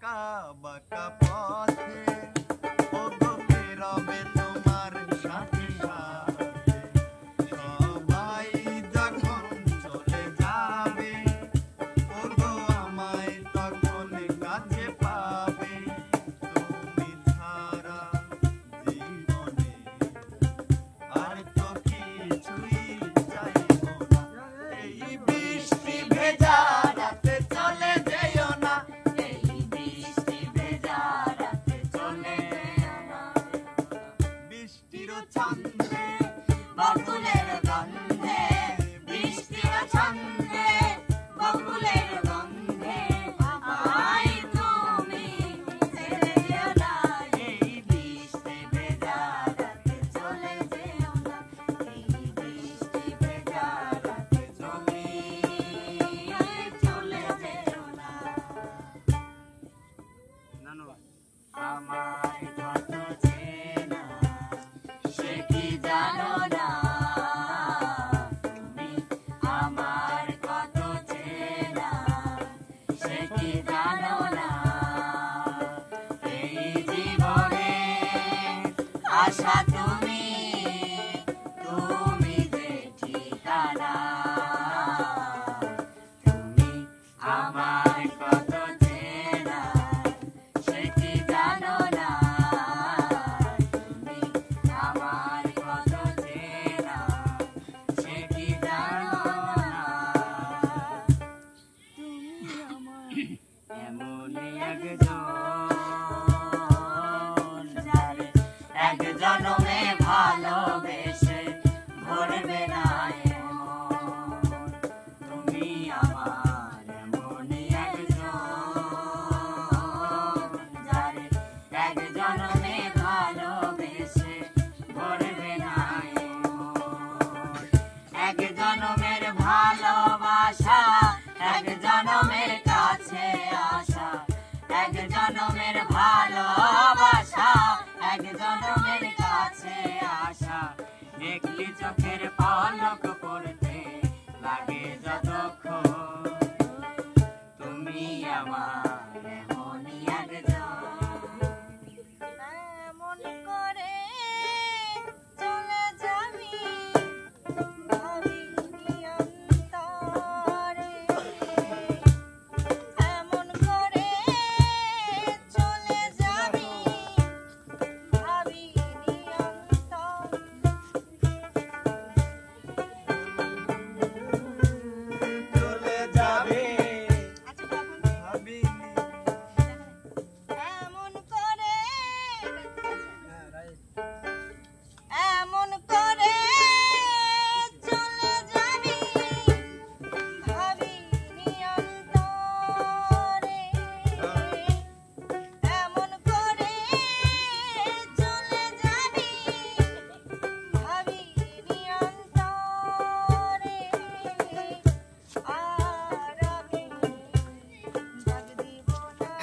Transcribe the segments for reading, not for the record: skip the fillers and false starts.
আঁকা বাঁকা পথে ও গো বেরবে তোমার সাথে সাথে সবাই যখন চলে যাবে ও গো আমায় তখন কাছে পাবে তুমি ছাড়া জীবনে আর তো কিছুই চাইবো না এই বৃষ্টি ভেজা রাতে চলে যেও না এই বৃষ্টি ভেজা রাতে চলে যেও না বৃষ্টির ছন্দে বকুলের গন্ধে বৃষ্টির ছন্দে বকুলের গন্ধে আমায় তুমি ছেড়ে যেও না এই বৃষ্টি ভেজা রাতে চলে যেও না এই বৃষ্টি ভেজা রাতে চলে যেও না নানু আমার কত চেনা সে কি জানো না তুমি আমার কত চেনা সে কি জানো না এই জীবনে আশা তুমি তুমি যে ঠিকানা তুমি আমার কত চেনা সে কি জানো না তুমি আমার কত চেনা সে কি জানো না তুমি আমার এমনই একজন যারে এক জনমে ভালোবেসে ভরবে না এমন তুমি আমার এমনই একজন যারে এক জনমে ভালোবেসে ভরবে না এমন এক জনমের ভালোবাসা এক জনমের কাছে আসা এক জনমের ভালোবাসা এক জনমের কাছে আসা দেখলি চোখের পলক পড়তে লাগে যতক্ষণ তুমি আমার এমনই একজন এমন করে চলে যাবি ভাবিনি অন্তরে এমন করে চলে যাবি ভাবিনি চলে যাবে ভাবিনি এমন করে এমন করে চলে যাবি ভাবিনি অন্তরে এমন করে চলে যাবি ভাবিনি অন্তরে আর আমি ডাক দিব না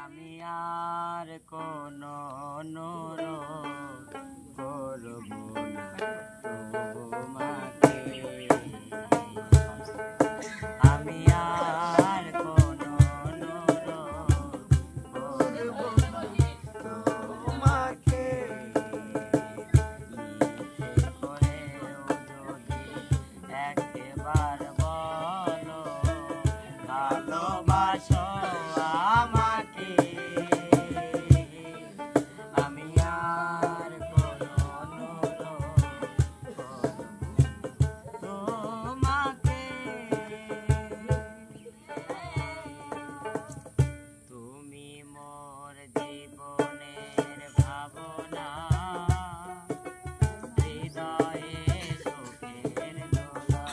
আমি আর কোনো অনুরোধ করব না তোমাকে আমি আর কোনো অনুরোধ করব না তোমাকে লিখে করেও যদি একবার বলো ভালোবাসো আমাকে আমি আর কোনো অনুরোধ করব তোমাকে তুমি মোর জীবনের ভাবনা হৃদয়ে সুখের দোলা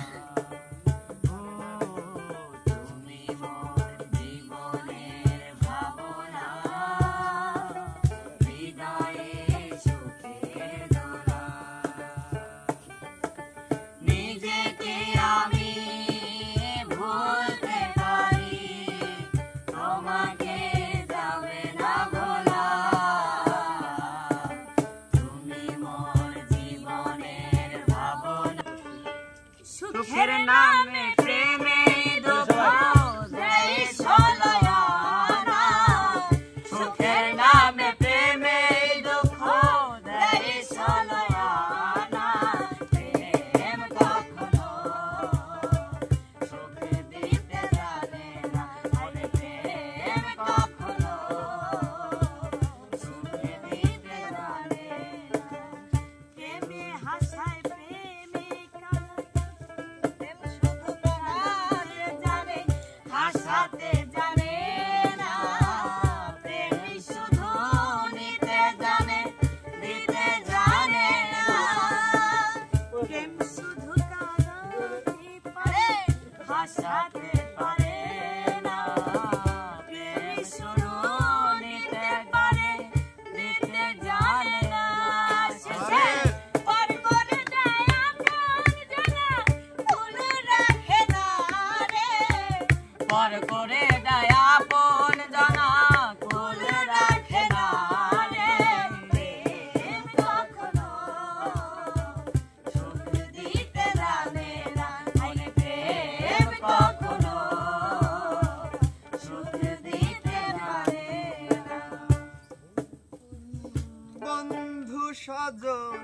স্বজন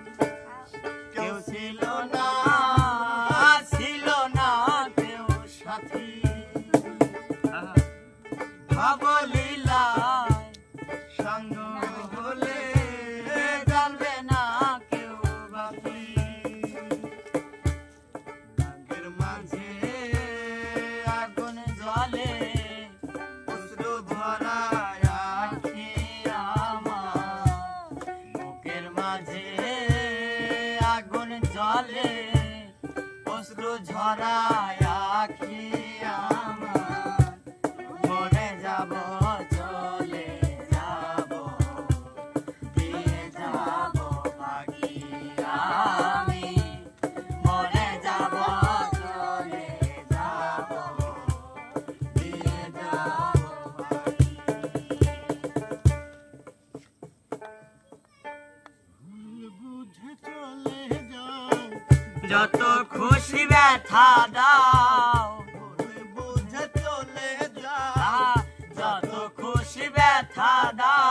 কেউ ছিল না কেউ সাথী ভাবলীলা সঙ্গ হলে জানবে না কেউ বাকি বুকের মাঝে আগুন জ্বলে অশ্রু ভরা আখি আমার বুকের মাঝে আগুন জ্বলে অশ্রু ঝরায় আখি আমার মরে যাব চলে যাব দিয়ে যাব বাকি আমি মরে যাব চলে যাব দিয়ে যাব বাকি বুঝে চলে যাও যত খুশি ব্যথা দাও বুঝে চলে যাও যত খুশি ব্যথা দাও